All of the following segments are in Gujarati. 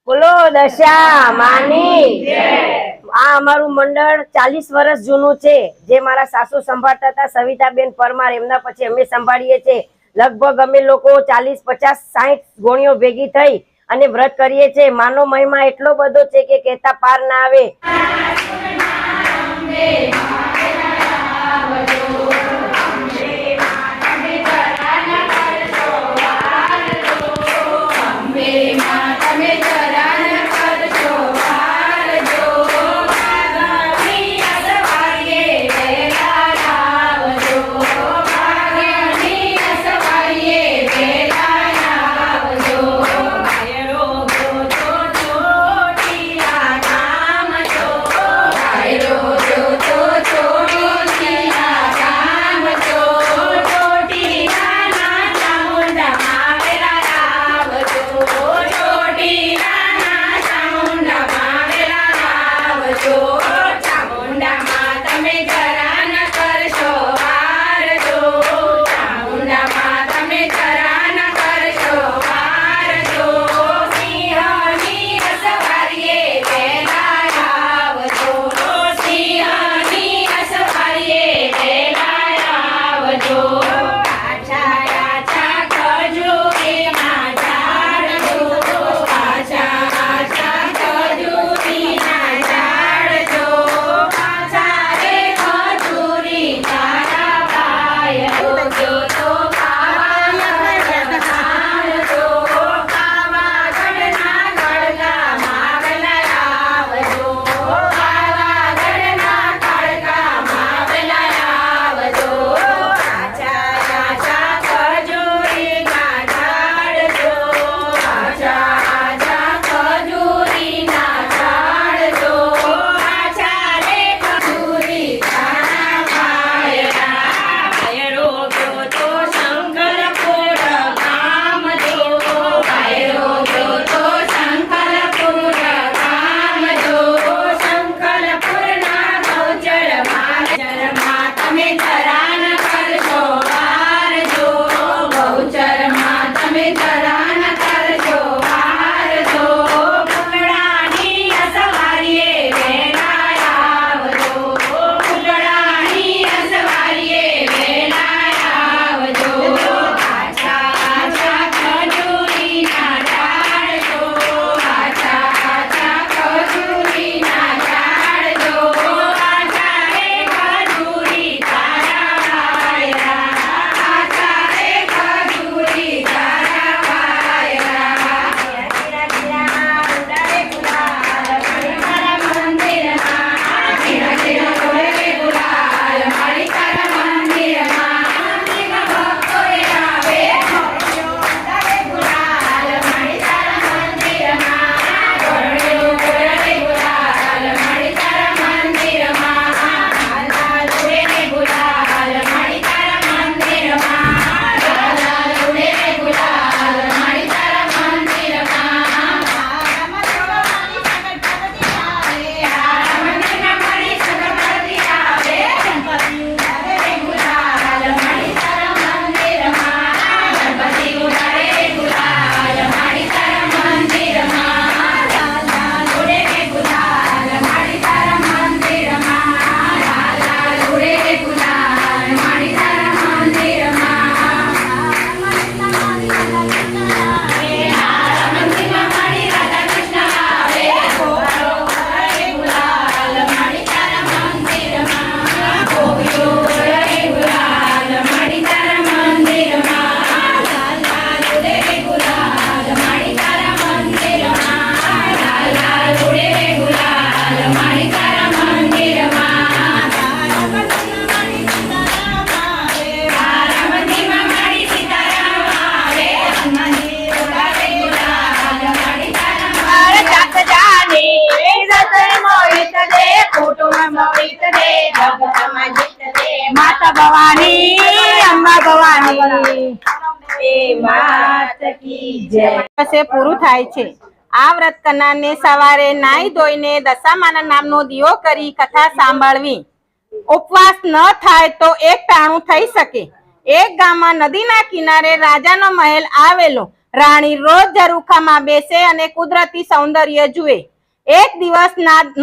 બોલો દશા માની આ અમારું મંડળ 40 વર્ષ જૂનું છે, જે મારા સાસુ સંભાળતા હતા, સવિતાબેન પરમાર, એમના પછી અમે સંભાળીએ છીએ। લગભગ અમે લોકો 40, 50, 60 ગોણીઓ ભેગી થઈ અને વ્રત કરીએ છીએ। માનો મહિમા એટલો બધો છે કે કહેતા પાર ના આવે। माता भवानी अम्मा भवानी मात की जय। पूરું થાય છે। આ વ્રત કરનારને સવારે નાઈ ધોઈને દશામાના નામનો દીવો કરી કથા સાંભળવી। ઉપવાસ ન થાય તો એક ટાણું થઈ શકે। એક ગામમાં નદીના કિનારે રાજાનો મહેલ આવેલો। રાણી રોજ ઝરૂખામાં બેસે અને કુદરતી સૌંદર્ય જુએ. એક દિવસ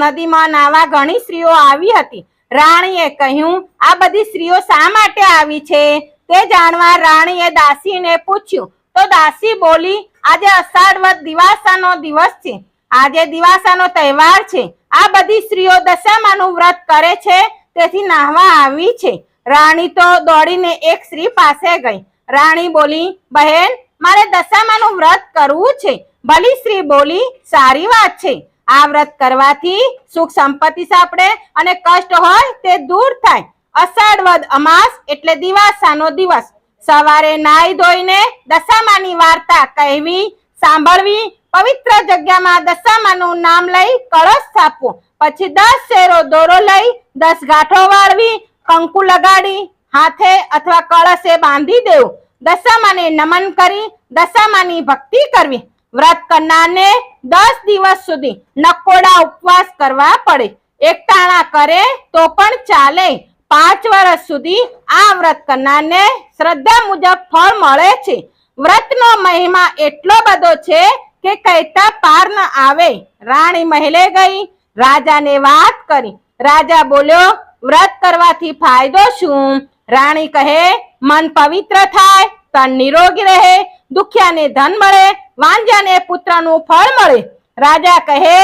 નદીમાં નાવા ઘણી સ્ત્રીઓ આવી હતી. રાણીએ કહ્યું, આ બધી સ્ત્રીઓ શા માટે આવી છે તે જાણવા રાણીએ દાસીને પૂછ્યું. તો દાસી બોલી, આજે અષાઢ વદ દિવાસાનો દિવસ છે. આજે દિવાસાનો તહેવાર છે. આ બધી સ્ત્રીઓ દશામાનું વ્રત કરે છે, તેથી નાહવા આવી છે. રાણી તો દોડીને એક સ્ત્રી પાસે ગઈ. રાણી બોલી, બહેન, મારે દશામાનું વ્રત કરવું છે. ભલી સ્ત્રી બોલી, સારી વાત છે. આ વ્રત કરવાથી સુખ સંપત્તિ સાંપડે અને કષ્ટ હોય તે દૂર થાય. અષાઢ વદ અમાસ એટલે દિવાસાનો દિવસ. સવારે નાઈ ધોઈને દશામાની વાર્તા કહેવી, સાંભળવી, પવિત્ર જગ્યામાં દશામાનું નામ લઈ કળશ સ્થાપવો, પછી 10 શેરો દોરો લઈ 10 ગાંઠો વાળવી, કંકુ લગાડી હાથે અથવા કળશે બાંધી દેવું, દશામાને નમન કરી દશામાની ભક્તિ કરવી. વ્રત કરનારને 10 દિવસ સુધી નકોડા ઉપવાસ કરવા પડે. એકટાણા કરે તો પણ ચાલે. 5 વર્ષ સુધી આ વ્રત કરનારને શ્રદ્ધા મુજબ ફળ મળે છે. વ્રતનો મહિમા એટલો બધો છે કે કહેતા પાર ન આવે. રાણી મહેલે ગઈ, રાજાને વાત કરી. રાજા બોલ્યો, વ્રત કરવાથી ફાયદો શું? રાણી કહે, મન પવિત્ર થાય, તન નિરોગી રહે, દુખિયાને ધન મળે, વાંઝાને પુત્રનું ફળ મળે. રાજા કહે,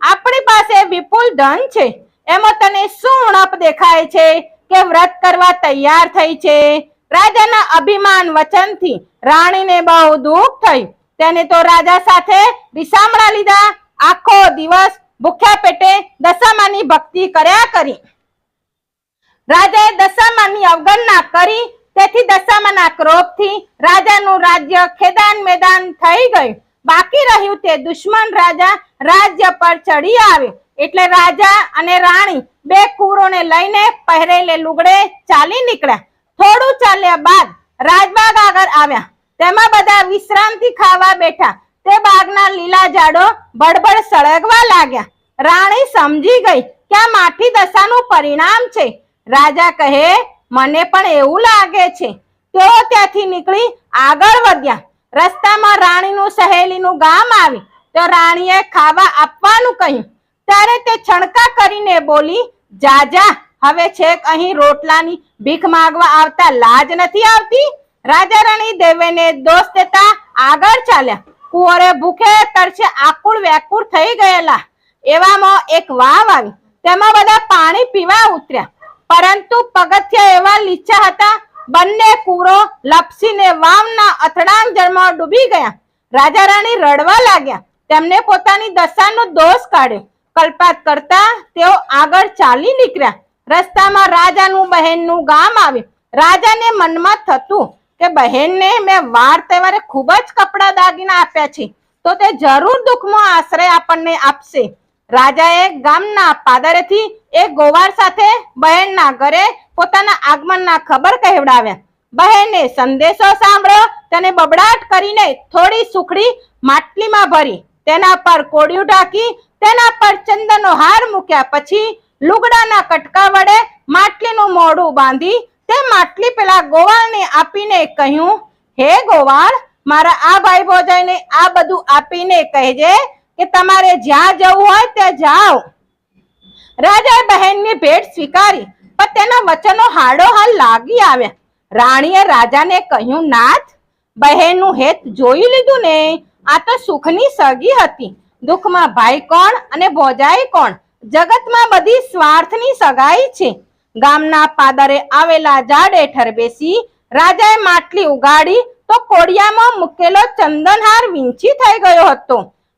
આપણી પાસે વિપુલ ધન છે, એમાં તને શું ઉણપ દેખાય છે કે વ્રત કરવા તૈયાર થઈ છે? રાજાના અભિમાન વચનથી રાણીને બહુ દુઃખ થયું. તેને તો રાજા સાથે રીસામણા લીધા. આખો દિવસ ભૂખ્યા પેટે દશામાની ભક્તિ કર્યા કરી. રાજાએ દશામાની અવગણના કરી, તેથી દશામાના ક્રોધથી રાજાનું રાજ્ય ખેદાન મેદાન થઈ ગયું. બાકી રહ્યું તે દુશ્મન રાજા રાજ્ય પર ચડી આવ્યો. એટલે રાજા અને રાણી 2 કુંવરોને લઈને પહેરેલે લુગડે ચાલી નીકળ્યા. થોડું ચાલ્યા બાદ રાજબાગ આગળ આવ્યા. તેમાં બધા વિશ્રાંતિ ખાવા બેઠા. તે બાગના લીલા ઝાડો બળબડ સળગવા લાગ્યા. રાણી સમજી ગઈ કે આ માઠી દશાનું પરિણામ છે. રાજા કહે, મને પણ એવું લાગે છે. તેઓ ત્યાંથી નીકળી આગળ વધ્યા. રસ્તામાં રાણીનું સહેલીનું ગામ આવી તો રાણીએ ખાવા આપવાનું કહ્યું. ત્યારે તે છણકા કરીને બોલી, જા હવે છેક અહીં રોટલાની ભીખ માંગવા આવતા લાજ નથી આવતી? રાજા રાણી દેવેને દોષ દેતા આગળ ચાલ્યા. કુંવરે ભૂખે તરસે આકુળ વ્યાકુળ થઈ ગયેલા. એવામાં એક વાવ આવી. તેમાં બધા પાણી પીવા ઉતર્યા, પરંતુ પગથિયા એવા લીચા હતા, બંને કુંવરો લપસીને વાવના અથડાણ જળમાં ડૂબી ગયા. રાજા રાણી રડવા લાગ્યા. તેમને પોતાની દશાનો દોષ કાઢ્યો. કલ્પાત કરતા તેઓ આગળ ચાલી નીકળ્યા. રસ્તામાં રાજાનું બહેનનું ગામ આવ્યું. રાજાને મનમાં થતું કે બહેનને મેં વાર તહેવારે ખૂબ જ કપડા દાગીના આપ્યા છે, તો તે જરૂર દુઃખમાં આશ્રય આપણને આપશે. રાજાએ ગામના પાદરેથી એક ગોવાળ સાથે બહેનના ઘરે પોતાના આગમનના ખબર કહેવડાવ્યા. બહેને સંદેશો સાંભળ્યો. તેને બબડાટ કરીને થોડી સુખડી માટલીમાં ભરી, તેના પર કોડિયું ઢાંકી, તેના પર ચંદનનો હાર મૂક્યા. પછી લુગડાના કટકા વડે માટલીનું મોઢું બાંધી તે માટલી પેલા ગોવાળને આપીને કહ્યું, હે ગોવાળ, મારા આ ભાઈ ભોજાઈને આ બધું આપીને કહેજે કે તમારે જ્યાં જવું હોય ત્યાં જાઓ. રાજાએ બહેનની ભેટ સ્વીકારી, પણ તેના વચનો હાડોહાલ લાગી આવ્યા. રાણીએ રાજાને કહ્યું, નાથ, બહેનનું હેત જોઈ લીધું ને? આ તો સુખની સગી હતી. દુઃખમાં ભાઈ કોણ અને ભોજાઈ કોણ? જગતમાં બધી સ્વાર્થની સગાઈ છે. ગામના પાદરે આવેલા ઝાડ હેઠળ બેસી રાજાએ માટલી ઉગાડી તો કોડિયામાં મૂકેલો ચંદનહાર વીંછી થઈ ગયો હતો.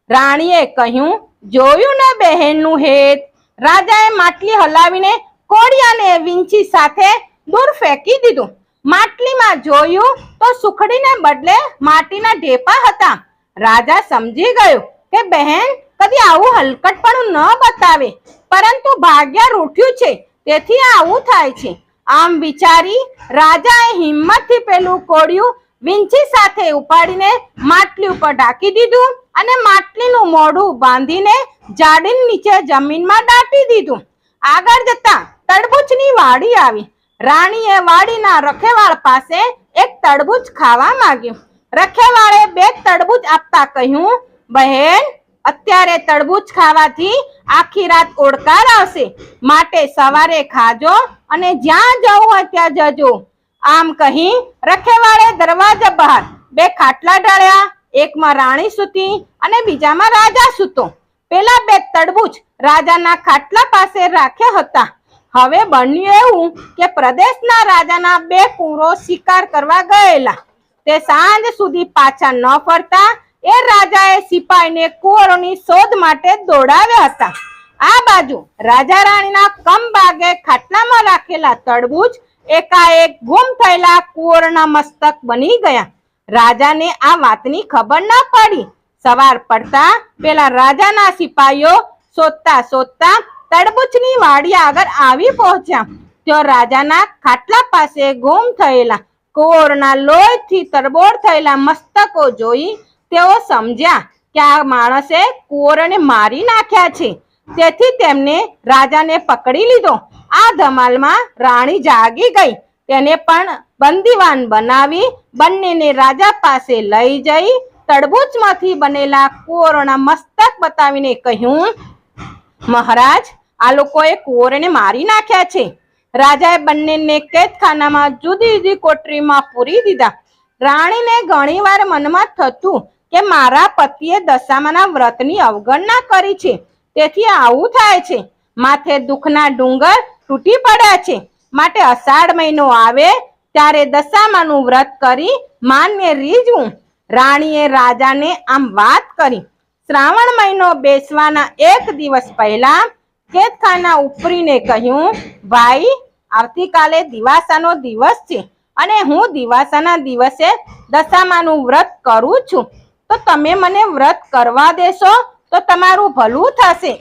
રાણીએ કહ્યું, જોયું ને બહેનનું હેત? રાજાએ માટલી હલાવીને કોડિયાને વીંછી સાથે દૂર ફેંકી દીધું. માટલીમાં જોયું તો સુખડીને બદલે માટીના ઢેપા હતા. રાજા સમજી ગયો કે બહેન કદી આવું હલકટપણું ન બતાવે, પરંતુ ભાગ્ય રૂઠ્યું છે તેથી આવું થાય છે. આમ વિચારી રાજાએ હિંમતથી પેલું કોડિયું વીંછી સાથે ઉપાડીને માટલી ઉપર ઢાંકી દીધું અને માટલીનું મોઢું બાંધીને ઝાડી નીચે જમીનમાં દાટી દીધું. આગળ જતા તરબૂચની વાડી આવી. રાણીએ વાડીના રખેવાળ પાસે એક તરબૂચ ખાવા માંગ્યું. રખેવાળે 2 તરબૂચ આપતા કહ્યું, બહેન, અત્યારે તરબૂચ ખાવાથી આખી રાત ઓડકાર આવશે, માટે સવારે ખાજો અને જ્યાં જવું હોય ત્યાં જજો. આમ કહી રખેવાળે દરવાજા બહાર 2 ખાટલા ઢળ્યા. એકમાં રાણી સૂતી અને બીજામાં રાજા સૂતો. પેલા 2 તરબૂચ રાજાના ખાટલા પાસે રાખ્યા હતા. હવે બન્યું એવું કે પ્રદેશના રાજાના 2 કુંવરો શિકાર કરવા ગયેલા. તે સાંજ સુધી પાછા ન ફરતા એ રાજાએ સિપાહીને કુંવરોની શોધ માટે દોડાવ્યા હતા. આ બાજુ રાજા રાણીના કમભાગે ખાટલામાં રાખેલા તરબૂચ એકાએક ગુમ થયેલા કુંવરના મસ્તક બની ગયા. રાજાને આ વાતની ખબર ન પડી. સવાર પડતા પેલા રાજાના સિપાહીઓ શોધતા શોધતા તરબૂચની વાડી આગળ આવી પહોંચ્યા. ત્યાં રાજાના ખાટલા પાસે ગુમ થયેલા કુંવરના લોહીથી તરબોળ થયેલા મસ્તકો જોઈ તેઓ સમજ્યા કે આ માણસે કુંવરને મારી નાખ્યા છે. તેથી તેમને રાજાને પકડી લીધો. આ ધમાલમાં રાણી જાગી ગઈ. તેને પણ બંદીવાન બનાવી બંનેને રાજા પાસે લઈ જઈ તરબૂચમાંથી બનેલા કુંવરોના મસ્તક બતાવીને કહ્યું, મહારાજ, આ લોકોએ કુંવરને મારી નાખ્યા છે. રાજાએ બંનેને કેદખાનામાં જુદી જુદી કોટરીમાં પૂરી દીધા. રાણીને ઘણીવાર મનમાં થતું કે મારા પતિએ દશામાના વ્રતની અવગણના કરી છે, તેથી આવું થાય છે. માથે દુઃખના ડુંગર તૂટી પડ્યા છે, માટે અષાઢ મહિનો આવે ત્યારે દશામાનું વ્રત કરી માનને રીઝવું. રાણીએ રાજાને આમ વાત કરી. શ્રાવણ મહિનો બેસવાના 1 દિવસ પહેલા કેદખાના ઉપરીને કહ્યું, ભાઈ, આવતીકાલે દિવાસાનો દિવસ છે અને હું દિવાસાના દિવસે દશામાનું વ્રત કરું છું, તો તમે મને વ્રત કરવા દેશો તો તમારું ભલું થશે.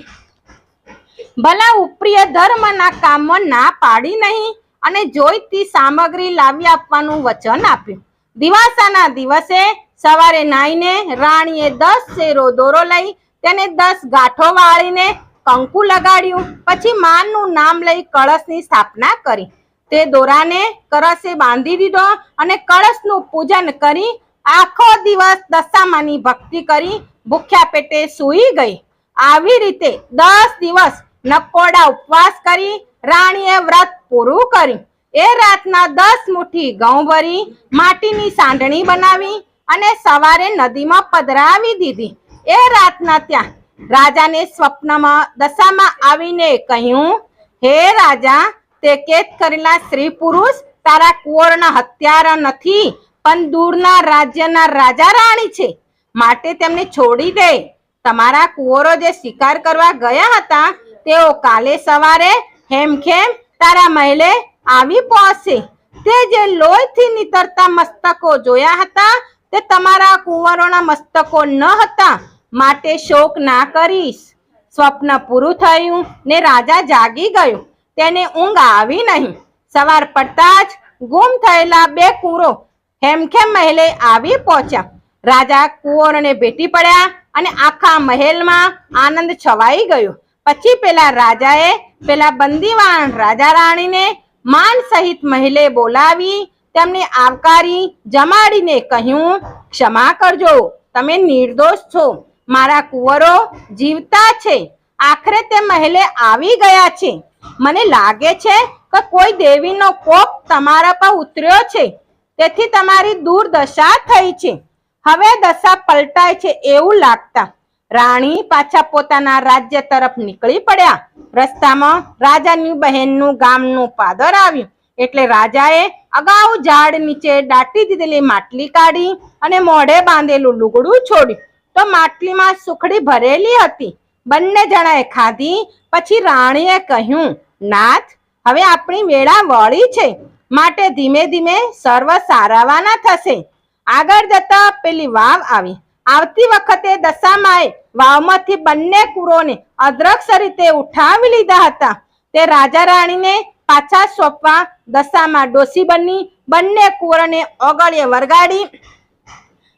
ભલા ઉપરીએ ધર્મના કામમાં ના પાડી નહીં અને જોઈતી સામગ્રી લાવી આપવાનું વચન આપ્યું. દિવાસાના દિવસે સવારે નાઈને રાણીએ 10 શેરો દોરો લઈ તેને 10 ગાંઠો વાળીને કંકુ લગાડ્યું. પછી માનું નામ લઈ કળશની સ્થાપના કરી. તે દોરાને કળશે બાંધી દીધો અને કળશનું પૂજન કરી આખો દિવસ દશામાની ભક્તિ કરી ભૂખ્યા પેટે સૂઈ ગઈ. આવી રીતે 10 દિવસ નકોડા ઉપવાસ કરી રાણીએ વ્રત પૂરું કર્યું. એ રાતના 10 મુઠ્ઠી ઘઉં ભરી માટીની સાંઢણી બનાવી અને સવારે નદીમાં પધરાવી દીધી. એ રાતના ત્યાં રાજાને સ્વપ્નમાં દશામાં આવીને કહ્યું, હે રાજા, તે કેદ કરેલા સ્ત્રી પુરુષ તારા કુંવરના હત્યારા નથી, પણ દૂરના રાજ્યના રાજા રાણી છે, માટે તેમને છોડી દે. તમારા કુંવરો જે શિકાર કરવા ગયા હતા તેઓ કાલે સવારે હેમખેમ તારા મહેલે આવી પહોંચશે. તે જે લોહીથી નીતરતા મસ્તકો જોયા હતા તે તમારા કુંવરોના મસ્તકો ન હતા, માટે શોક ના કરીશ. સ્વપ્ન પૂરું થયું ને રાજા જાગી ગયો. તેને ઊંઘ આવી નહીં. સવાર પડતા જ ગુમ થયેલા 2 કુંવરો હેમખેમ મહેલે આવી પહોંચ્યા. રાજા કુંવરોને ભેટી પડ્યા અને આખા મહેલમાં આનંદ છવાઈ ગયો. પછી પેલા રાજાએ પેલા બંદીવાન રાજા રાણીને માન સહિત મહેલે બોલાવી તેમને આવકારી જમાડીને કહ્યું, ક્ષમા કરજો, તમે નિર્દોષ છો. મારા કુંવરો જીવતા છે. આખરે તે મહેલે આવી ગયા છે. મને લાગે છે કે કોઈ દેવીનો કોપ તમારા પર ઉતર્યો છે, તેથી તમારી દુર્દશા થઈ છે. હવે દશા પલટાય છે એવું લાગતા રાણી પાછા પોતાના રાજ્ય તરફ નીકળી પડ્યા. રસ્તામાં રાજાની બહેનનું ગામનું પાદર આવ્યું એટલે રાજાએ અગાઉ ઝાડ નીચે દાટી દીધેલી માટલી કાઢી અને મોઢે બાંધેલું લુગડું છોડ્યું તો માટલીમાં સુખડી ભરેલી હતી. બંને જણાએ ખાધી. પછી રાણીએ કહ્યું, નાથ, હવે આપણી વેળા વળી છે, માટે ધીમે ધીમે સર્વ સારાવાના થશે. આગળ જતા પેલી વાવ આવી. આવતી વખતે દશામાએ વાવમાંથી બંને કુંવરોને અદ્રશ્ય રીતે ઉઠાવી લીધા હતા. તે રાજા રાણીને પાછા સોંપવા દશામાં ડોસી બની બંને કુંવરોને ઓગળીએ વરગાડી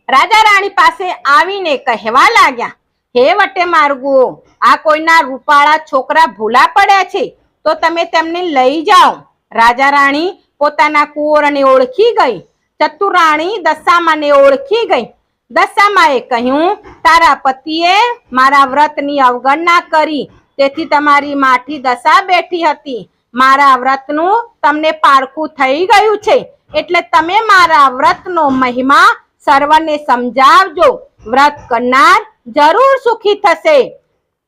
રાજા રાણી પાસે આવીને કહેવા લાગ્યા, હે વટે માર્ગુઓ, આ કોઈના રૂપાળા છોકરા ભૂલા પડ્યા છે, તો તમે તેમને લઈ જાઓ. રાજા રાણી પોતાના કુંવરોને ઓળખી ગઈ. ચતુરાણી દશામાને ઓળખી ગઈ. દશામાએ કહ્યું, તારા પતિએ મારા વ્રતની અવગણના કરી, તેથી તમારી માઠી દશા બેઠી હતી. મારા વ્રતનું તમને પારખું થઈ ગયું છે, એટલે તમે મારા વ્રતનો મહિમા સર્વને સમજાવજો. વ્રત કરનાર જરૂર સુખી થશે.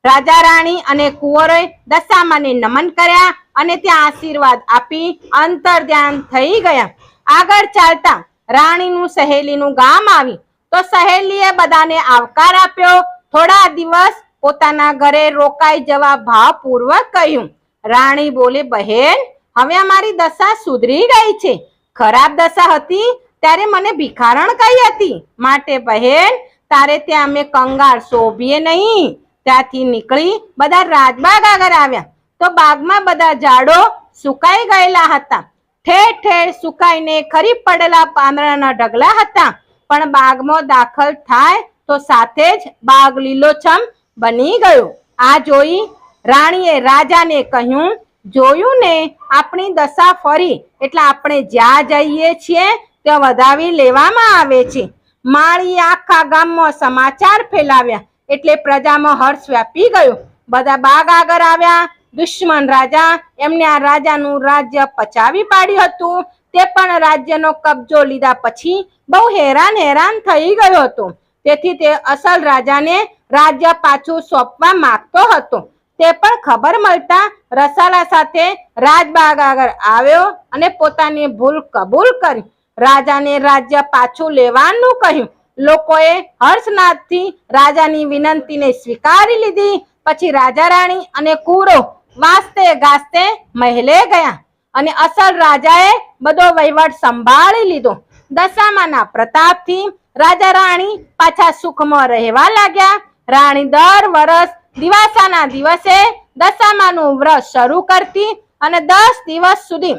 રાજા રાણી અને કુંવરોએ દશામાને નમન કર્યા અને ત્યાં આશીર્વાદ આપી અંતર્ધ્યાન થઈ ગયા. આગળ ચાલતા રાણીનું સહેલીનું ગામ આવ્યું તો સહેલીએ બધાને આવકાર આપ્યો. થોડા દિવસ પોતાના ઘરે રોકાઈ જવા ભાવપૂર્વક કહ્યું. રાણી બોલે, બહેન, હવે અમારી દશા સુધરી ગઈ છે. ખરાબ દશા હતી ત્યારે મને ભિખારણ કહી હતી, માટે બહેન તારે ત્યાં અમે કંગાળ શોભીએ નહીં. ત્યાંથી નીકળી બધા રાજબાગ આગળ આવ્યા તો બાગમાં બધા ઝાડો સુકાઈ ગયેલા હતા. ઠેર ઠેર સુકાઈને ખરી પડેલા પાંદડાના ઢગલા હતા. પણ બાગમાં દાખલ થાય તો સાથે જ બાગ લીલોછમ બની ગયો. આ જોઈ રાણીએ રાજાને કહ્યું, જોયું ને, આપણી દશા ફરી, એટલે આપણે જ્યાં જઈએ છીએ ત્યાં વધાવી લેવામાં આવે છે. માળીએ આખા ગામમાં સમાચાર ફેલાવ્યા એટલે પ્રજામાં હર્ષ વ્યાપી ગયો. બધા બાગ આગળ આવ્યા. દુશ્મન રાજા એમને આ રાજાનું રાજ્ય પચાવી પાડ્યું હતું. તે પણ રાજ્યનો કબજો લીધા પછી બહુ હેરાન થઈ ગયો હતો. તેથી તે અસલ રાજાને રાજ્ય પાછું સોંપવા માંગતો હતો. તે પણ ખબર મળતા રસાલા સાથે રાજબાગ આગળ આવ્યો અને પોતાની ભૂલ કબૂલ કરી રાજાને રાજ્ય પાછું લેવાનું કહ્યું. લોકોએ હર્ષનાદથી રાજાની વિનંતીને સ્વીકારી લીધી. પછી રાજા રાણી અને કુંવરો વાસ્તે ગાસ્તે મહેલે ગયા અને અસલ રાજાએ બધો વહીવટ સંભાળી લીધો. દશામાના પ્રતાપથી રાજા રાણી પાછા સુખમાં રહેવા લાગ્યા. રાણી દર વર્ષ દિવાસાના દિવસે દશામાનું વ્રત શરૂ કરતી અને 10 દિવસ સુધી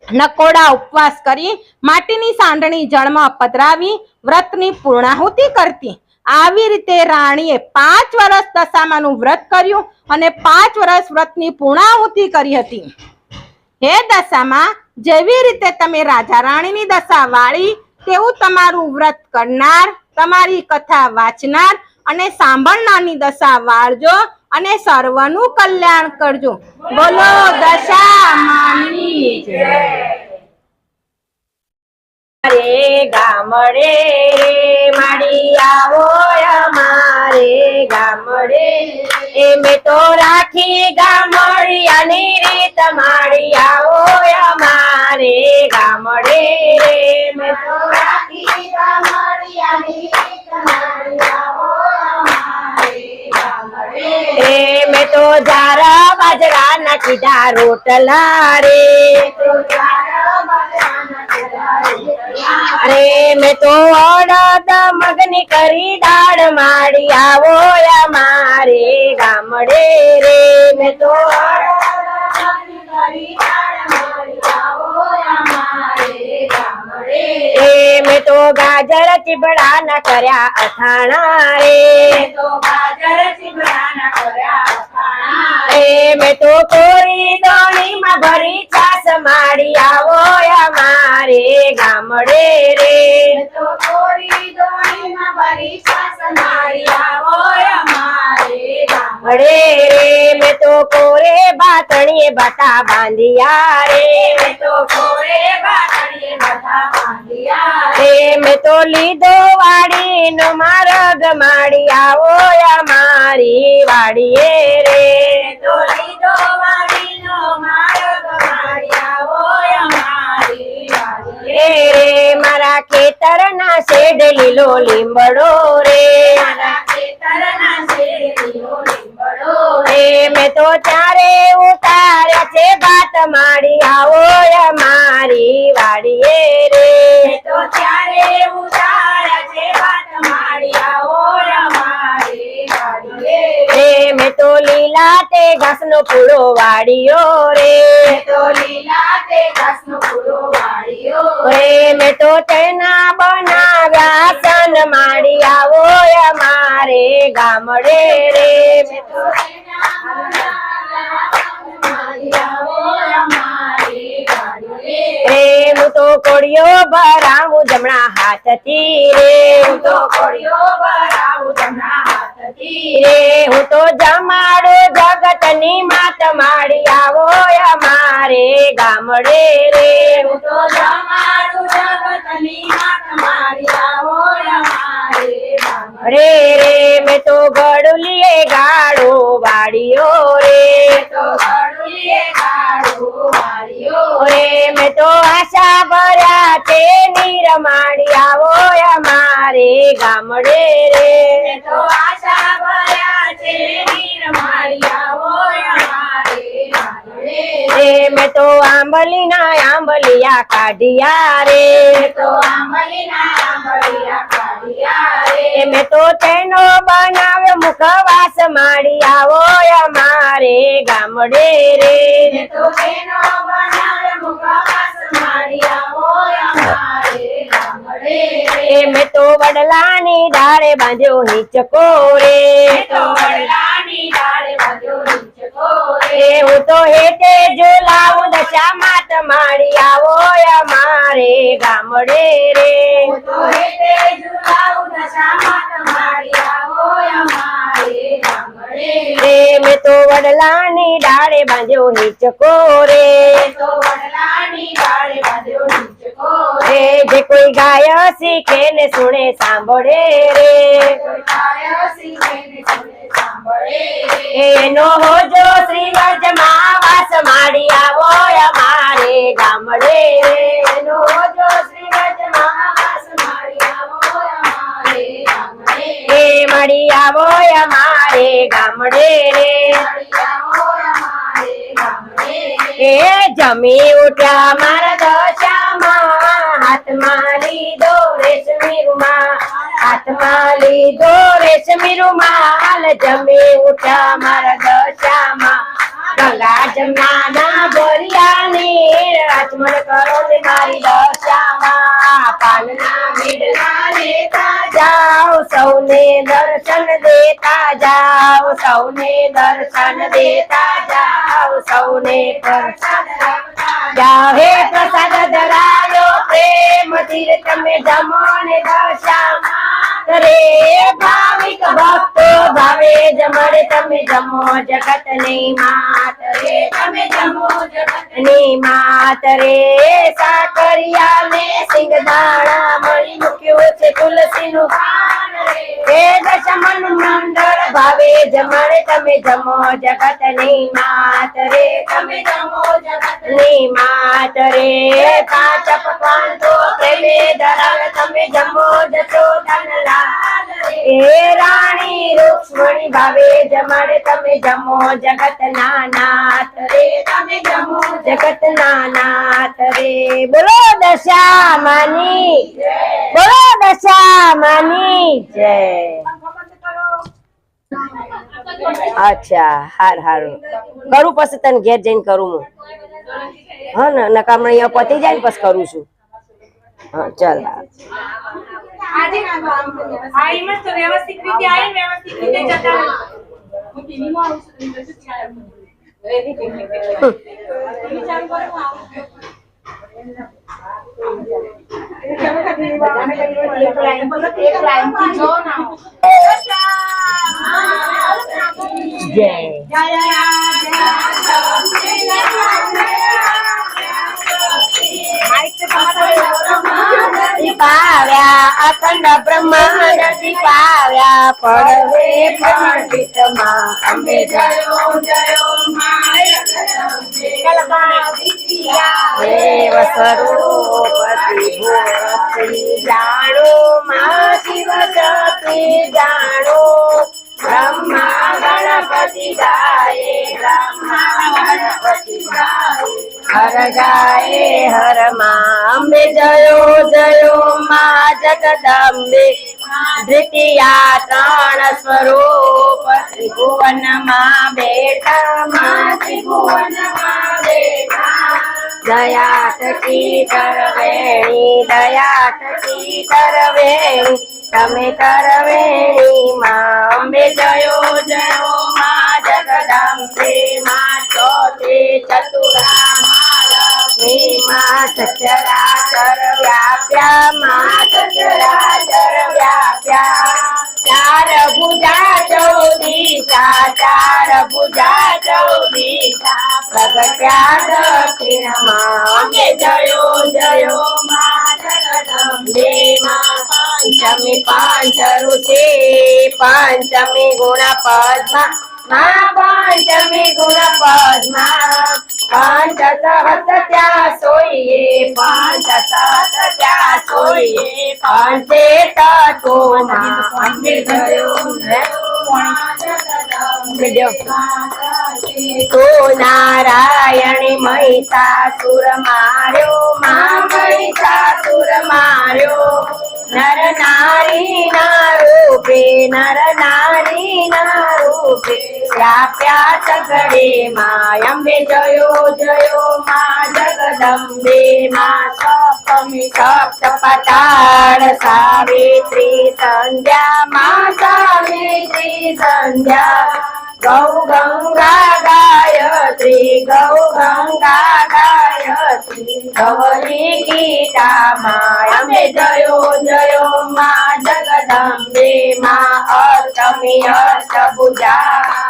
નકોડા ઉપવાસ કરી માટીની સાંડણી જળમાં પધરાવી વ્રતની પૂર્ણાહુતિ કરતી. આવી રીતે રાણીએ 5 વર્ષ દશામાનું વ્રત કર્યું અને 5 વર્ષ વ્રતની પૂર્ણાહુતિ કરી હતી. હે દશામાં, જેવી રીતે તમે રાજા રાણીની દશા વાળી, તેવું તમારું વ્રત કરનાર, તમારી કથા વાંચનાર અને સાંભળનારની દશા વાળજો અને સર્વનું કલ્યાણ કરજો. બોલો દશામાની જય. રે ગામડે માડી આવો અમારે ગામડે, એ મેં તો રાખી ગામડિયાની રીત, માડી આવો અમારે ગામડે, મેં તો રાખી ગામડિયાની રીત, માડી આવો અમારે ગામડે, એ મેં તો જારા બાજરાના કીધા રોટલા રે, અરે મેં તો અડદ મગની કરી દાળ, માડી આવો અમારે ગામડે રે, મેં તો અડદ મગની કરી દાળ, માડી આવો અમારે ગામડે, એ મેં તો ગાજર ચીબડા ના કર્યા અથાણા રે, તો ગાજર ચીબડા ના કર્યા અથાણા, એ મેં તો કોરી દોણીમાં ભરી છાસ, માડી આવો અમારે ગામડે રે, તો કોરી દોણીમાં ભરી છાસ, માડી આવો અમારે ગામડે રે, મેં તો કોરે બાતણીએ બાટા બાંધિયા રે, મેં તો કોરે બાતણીએ બાટા બાંધિયા રે, મેં તો લીધો વાડીનો માર્ગ, માડી આવો અમારી વાડીએ રે, તો લીધો વાડીનો માર્ગ, માડી આવો અમારી વાડીએ રે, મારા ખેતરના શેડ લીલો લીંબડો રે, મારા ખેતરના શેડ લીલો લીંબડો રે, મેં તો ચારે ઉતાર્યા છે ભાત, માડી આવો અમારી વાડીએ રે, તો ચારે ઉતાર્યા છે ભાત, માડી આવો અમારી વાડીએ રે, મેં તો લીલા તે ઘાસનો પૂળો વાળ્યો રે, તો લીલા તે ઘાસનો પૂળો વાળ્યો રે, મેં તો તેના બનાવ્યા સન, માડી આવો અમારે ગામડે રે, મેં તો તેના બનાવ્યા સન, માડી આવો અમારે ગામડે રે, હું તો કોળિયો ભરાવું જમણા હાથથી રે હું તો કોળિયો ભરાવું જમણા હાથથી રે હું તો જમાડું જગતની માત માડી આવો અમારે ગામડે રે હું તો જમાડું જગતની માત માડી આવો અમારે ગામડે રે મેં તો ગળુલીએ ગાળો વાળ્યો રે તો ગળુલીએ ગાળો વાળ્યો રે મેં તો આશા ભર્યા તે નીરમાડી આવો અમારે ગામડે રે મેં તો આશા ભર્યા તે નીરમાડી આવો અમારે ગામડે રે મેં તો આંબલીના આંબલિયા કાઢિયા રે તો આંબલીના આંબલિયા કાઢિયા રે મેં તો તેનો બનાવ્યો મુખવાસ માડી આવો અમારે ગામડે રે મેં તો તેનો બનાવ્યો મુખવાસ માડી આવો અમારે ગામડે રે મેં તો વડલાની ડાળે બાંધ્યો હિંચકો રે તો વડલાની ડાળે બાંધ્યો હિંચકો રે હું તો હેઠે ઝુલાવું દશા માત માડી આવો અમારે ગામડે રે હું તો હેઠે ઝુલાવું દશા માત માડી આવો અમારે ગામડે રે મેં તો વડલાની ડાળે બાંધ્યો હિંચકો રે તો વડલાની ડાળે બાંધ્યો હિંચકો રે જે કોઈ ગાય શીખે ને સુણે સાંભળે રે કોઈ ગાય શીખે ને સુણે સાંભળે રે એનો હોજો શ્રી વ્રજમાં વાસ માડી આવો અમારે ગામડે રે એનો હોજો શ્રી વ્રજમાં વાસ માડી આવો અમારે ગામડે રે મળી આવો અમારે ગામડે રે મળી આવો અમારે ગામડે રે જમી ઉઠ્યા મારા દશામાં હાથમાં લીધો રેશમી રૂમાલ હાથમાં લીધો રેશમી રૂમાલ જમી ઉઠ્યા મારા દશામાં ગંગા જમનાના બોરિયાની રાજમણ કરો ને મારી દશામાં પાલના મેળના લેતા જાઓ સૌને દર્શન દેતા જાઓ સૌને દર્શન દેતા જાઓ સૌને પ્રસાદ જાઓ હે પ્રસાદ ધરાયો પ્રેમથી તમે જમો ને દશામાં રે ભાવિક ભક્તો ભાવે જમણે તમે જમો જગતની માત રે તમે જમો જગતની માત રે સાકરિયા ને સિંગદાણા મળી મૂક્યું છે તુલસીનું પાન રે દશમન મંડળ ભાવે જમણે તમે જમો જગતની માત રે તમે જમો જગતની માત રે પાંચ પકવાન તો પ્રેમે ધરાવે તમે જમો જશો ધનલાલ એ રાણી રૂક્ષ્મણી ભાવે જમાડે તમે જમો જગતના નાથ રે તમે જમો જગતના નાથ રે બોલો દશામાની બોલો દશામાની જય અચ્છા હારું કરું પછી તને ઘેર જઈને કરું હું હા ને નકામ અહીંયા પતી જાય ને પછી કરું છું હા ચાલ આઈમાં તો વ્યવસ્થિત રીતે આઈ વ્યવસ્થિત રીતે જતા હું ટીવીમાં આવું છું પાવ્યા અખંડ બ્રહ્માંડ દીપાવ્યા પડવે પંડિતમાં અંબે જયો જયો દેવ સ્વરૂપતિ ભૂરતિ જાણો મા શિવ શક્તિ જાણો બ્રહ્મા ગણપતિ ગાયે બ્રહ્મા ગણપતિ ગાયે હર ગાયે હર માં અંબે જયો જયો માં જગદંબે દ્વિતીયા ત્રણ સ્વરૂપ ત્રિભુવન માં બેઠા માં ત્રિભુવન માં બેઠા દયા થકી કરવેણી દયા થકી કરવેણી તમે કરવેણી માં અંબે જયો જયો માં જગદંબે માં ચોથે ચતુરા માં લક્ષ્મી માં સચરાચર વ્યાપ્યા માં સચરાચર વ્યાપ્યા ચાર ભુજા ચૌદીશા ચાર ભુજા ચૌદીશા પ્રગટ્યા દક્ષિણમાં અંબે જયો જયો માં જગદંબે માં પંચમી પાંચ ઋષિ પંચમી ગુણ પદ્મા માં પંચમી ગુણ પદ્મા પાંચ સહસ્ર ત્યાં સોઈએ પાંચ સહસ્ર ત્યાં સોઈએ પંચે તત્વોમાં અંબે જયો તો નારાયણી મહિષાસુર માર્યો માં મહિષાસુર માર્યો નર નારી ના રૂપે નર નારી ના રૂપે વ્યાપ્યા સગડે માં અંબે જયો જયો માં જગદંબે માં સપ્તમી સપ્ત પટાળ સાવિત્રી સંધ્યા માં સાવિત્રી સંધ્યા ગૌ ગંગા ગાયત્રી ગૌ ગંગા ગાયત્રી ગૌરી ગીતા માં અંબે જયો જયો માં જગદંબે માં અષ્ટમી અષ્ટભુજા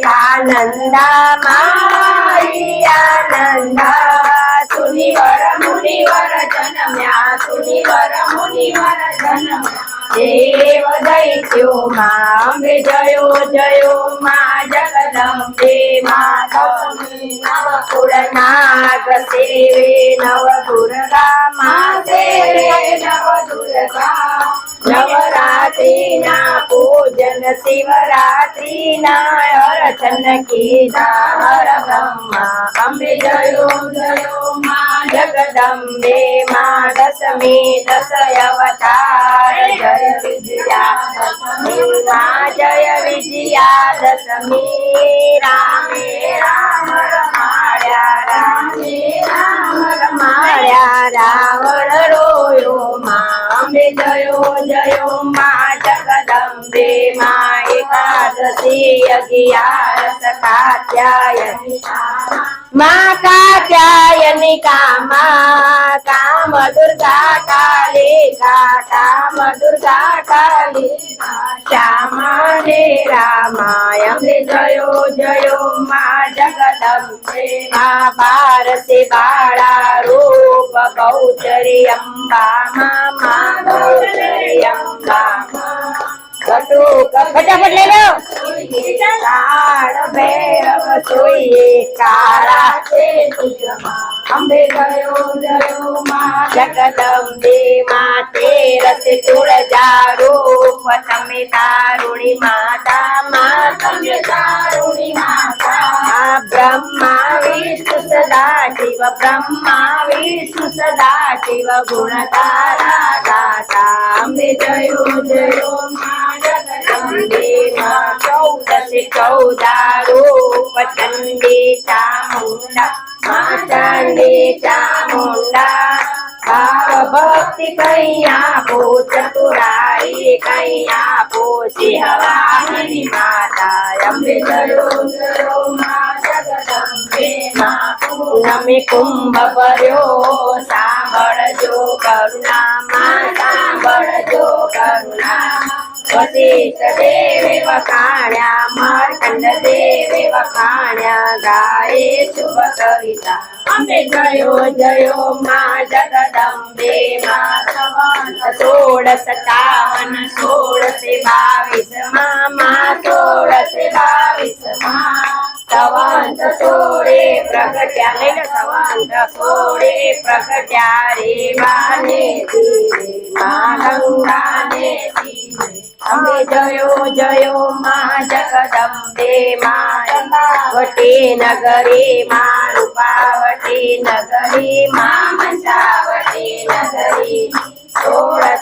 આનંદા મારી આનંદા સુનિવર મુનિવર જન્મ્યા સુનિવર મુનિવર જન્મ્યા દેવ દૈત્યો માં અંબે જયો જયો માં જગદંબે માં નવ કુળ નાગ સેવે નવ દુર્ગા માં સેવે નવ દુર્ગા નવરાત્રી ના પૂજન શિવરાત્રી ના અર્ચન કીધા હર બ્રહ્મા અંબે જયો જયો માં જગદંબે માં દશમી દશ અવતાર જય વિજયા દશમી માં જય વિજયા દશમી રામે રામ રમાડ્યા રામે રામ રમાડ્યા રાવણ રોયો માં અંબે જયો જયો માં જગદંબે માં એકાદશી અગિયારસ કાત્યાયની માં કાત્યાયની કામા કામ દુર્ગા કાલિકા કામ દુર્ગા કાલિકા શ્યામા ને રામાય અંબે જયો જયો માં જગદંબે માં બારસે બાળા રૂપ ગૌચરી અંબા માં ગૌચરી અંબા ફટાફટ લઈ લો કાળ ભૈરવ સોઈએ કાળા છે અંબે ગયો જયો માં જગદંબે માં તેરસ તુળજા રૂપ તમે તારુણી માતા માં તમે તારુણી માતા બ્રહ્મા વિષ્ણુ સદા શિવ બ્રહ્મા વિષ્ણુ સદા શિવ ગુણ તારા ગાતા અંબે જયો જયો માં જગદંબે માં ચૌદસે ચૌદા રૂપ ચંડી ચામુંડા માં ચંડી ચામુંડા ભાવ ભક્તિ કૈયા પો ચતુરાઈ કૈયા પો સિંહવાહિની માતા અંબે જયો જયો માં જગદંબે માં પૂનમે કુંભ ભર્યો સાંભળજો કરુણા માં સાંભળજો કરુણા વશિષ્ઠ દેવે વખાણ્યા માર્કંડ દેવે વખાણ્યા ગાયે શુભ કવિતા અંબે જયો જયો માં જગદંબે માં સંવંત 1657 1622 માં 1622 માં સંવંત 16 પ્રગટ્યા લઈ લો સંવંત 16 પ્રગટ્યા રે વાને માં ગંગાને અંબે જયો જયો માં જગદંબે માં ચંપાવટી નગરી માં રૂપાવટી નગરી માં મંચાવટી નગરી 16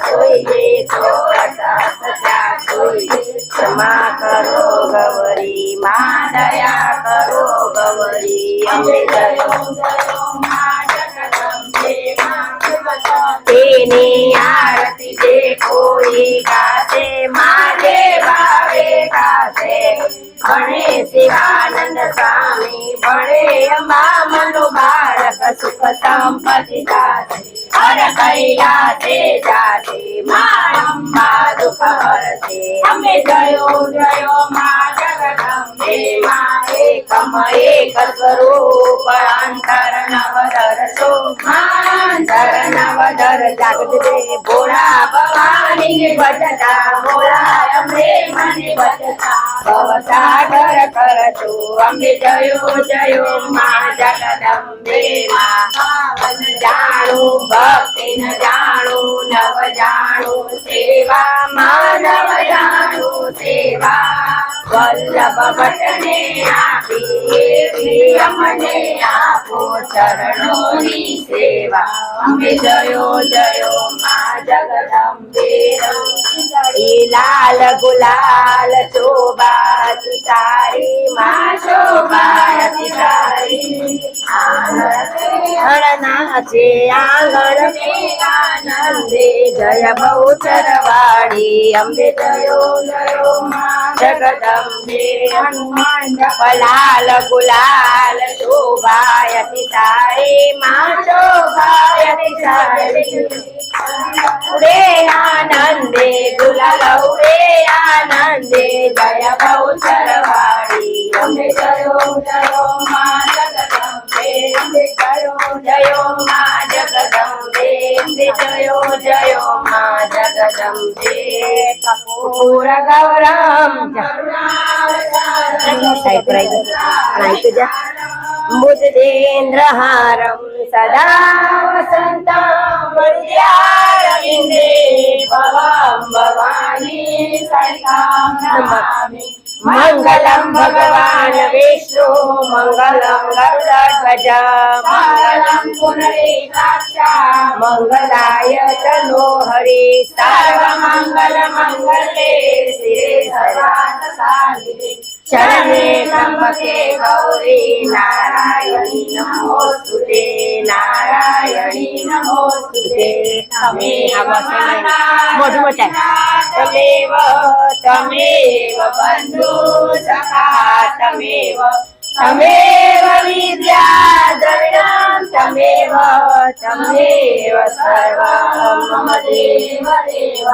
સોઈએ 16 સોઈએ ક્ષમા કરો ગૌરી માં દયા કરો ગૌરી અંબે જયો જયો માં જગદંબે માં તેની આરતી જે કોઈ ગાશે મારે ભાવે ગાશે ભણે શિવાનંદ સ્વામી ભણે અંબા બાળક સુખ સંપત્તિ જાશે હર કૈલાસે જાશે માં અંબા દુઃખ હરશે અંબે જયો જયો માં જગદંબે માં એકમ એક સ્વરૂપ અંતર નવદરસો અંતર નવદર જાગજે ભોળા ભવાની ભજતા ભોળા અંબે મને ભજતા ભવસાગર કરતો અંબે જયો જયો માં જગદંબે માં ભાવન જાણું ભક્તિ ન જાણું નવ જાણું સેવા માનવ જાણું સેવા વલ્લભ ભટ્ટને આપી અમને આપો ચરણોની સેવા અંબે જયો જયો માં જગદંબે લાલ ગુલાલ શોભાતી સારી માં શોભાતી સારી નાચે આંગણ આનંદે જય બહુચરવાડી અંબે જયો જયો માં જગદંબે હનુમાન લાલ ગુલાલ શોભાયતી સારી માં શોભાયતી સારી રે આનંદે ગુલાલ રે આનંદે જય બહુચરવાડી અંબે જયો જયો માં જગદંબે અંબે જયો જયો માં જગદંબે અંબે જયો જયો માં જગદંબે કપૂર ગૌરમ મુજેન્દ્રહારમ સદા વસંતમ હૃદયારવિંદે ભવમ ભવાની સરિતામ નમામિ મંગલમ ભગવાન વિષ્ણુ મંગલમ ગરુડધ્વજ મંગલમ પુનરીકાક્ષા મંગલાય તનો હરિ સર્વ મંગલ મંગલે શિરે સર્વાર્થ સાધિકે શરણે ત્રંબકે ગૌરી નારાયણી નમોસ્તુતે નારાયણી નમોસ્તુતે તમે મોઢું બતાય તમેવ બંધુ સખા તમેવ વિદ્યા દ્રવિણમ તમેવ સર્વં મમ દેવ દેવ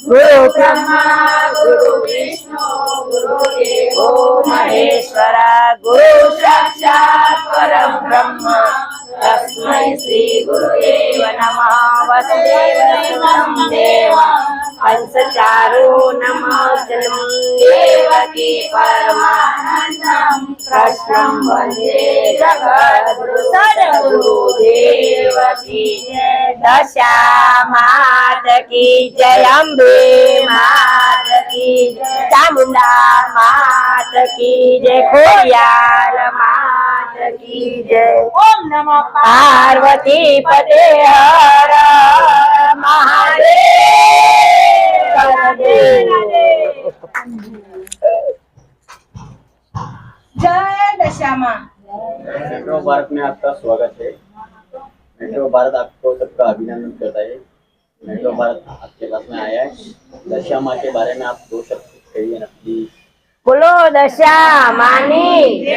ગુરુ બ્રહ્મા ગુરુ વિષ્ણુ ગુરુ દેવો મહેશ્વરા ગુરુ સાક્ષાત પરબ્રહ્મ તસ્મૈ શ્રી ગુરુદેવ નમઃ વસુદેવ દેવં હંસચારો નમઃ દેવકી પરમાનંદં કૃષ્ણં વંદે જગદ્ગુરુ સદગુરુ દેવ કી જય દશા માત કી જય અંબે માત કી જય ચામુંડા માત કી જય ખોડિયાર માત કી જય ઓમ નમઃ પાર્વતી પદે હર जय दशामा। मेट्रो भारत में आपका स्वागत है। मेट्रो भारत आपको सबका अभिनंदन करता है। मेट्रो भारत आपके पास में आया है। दशा माँ के बारे में आप दो शब्द कहिए ना प्लीज। બોલો દશા માની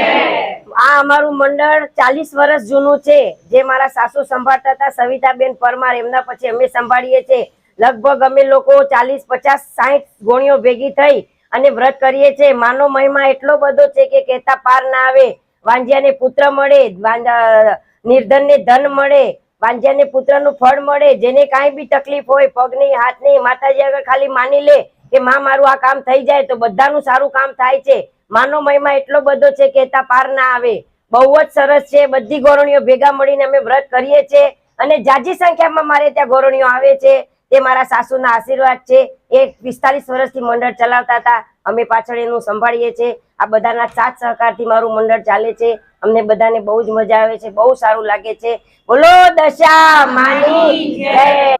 આ અમારું મંડળ 40 વર્ષ જૂનું છે, જે મારા સાસુ સંભાળતા હતા સવિતાબેન પરમાર, એમના પછી અમે સંભાળીએ છીએ। લગભગ અમે લોકો 40, 50, 60 ગોણીઓ ભેગી થઈ અને વ્રત કરીએ છીએ। માનો મહિમા એટલો બધો છે કે કહેતા પાર ના આવે। વાંજિયાને પુત્ર મળે, નિર્ધનને ધન મળે, વાંજિયાને પુત્રનું ફળ મળે। જેને કાંઈ બી તકલીફ હોય, પગની હાથની, માતાજી આગળ ખાલી માની લે કે માં મારું આ કામ થઈ જાય તો બધાનું સારું કામ થાય છે। માનો મહિમા એટલો બધો છે કે તા પાર ના આવે। બહુ જ સરસ છે। બધી ગોરણીઓ ભેગા મળીને અમે વ્રત કરીએ છીએ અને જાજી સંખ્યામાં મારે ત્યાં ગોરણીઓ આવે છે। તે મારા સાસુના આશીર્વાદ છે। એ 45 વર્ષથી મંડળ ચલાવતા હતા, અમે પાછળ એનું સંભાળીએ છીએ। આ બધાના સાથ સહકારથી મારું મંડળ ચાલે છે। અમને બધાને બહુ જ મજા આવે છે, બહુ સારું લાગે છે। બોલો દશા માની જય।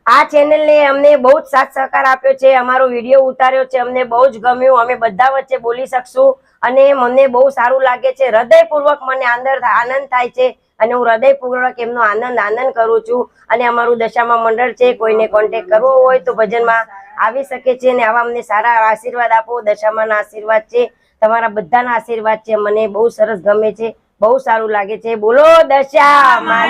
આ ચેનલ ને અમને બહુ જ સાથ સહકાર આપ્યો છે, અમારો વિડીયો ઉતાર્યો છે, અમને બહુ જ ગમ્યું। અમે બધા વચ્ચે બોલી શકશું અને મને બહુ સારું લાગે છે। હૃદયપૂર્વક મને આનંદ થાય છે અને હું હૃદયપૂર્વક એમનો આનંદ કરું છું। અને અમારું દશામાં મંડળ છે, કોઈને કોન્ટેક્ટ કરવો હોય તો ભજનમાં આવી શકે છે અને આવા અમને સારા આશીર્વાદ આપો। દશામાના આશીર્વાદ છે, તમારા બધાના આશીર્વાદ છે, મને બહુ સરસ ગમે છે। બહુ સારું લાગે છે. બોલો દશા માની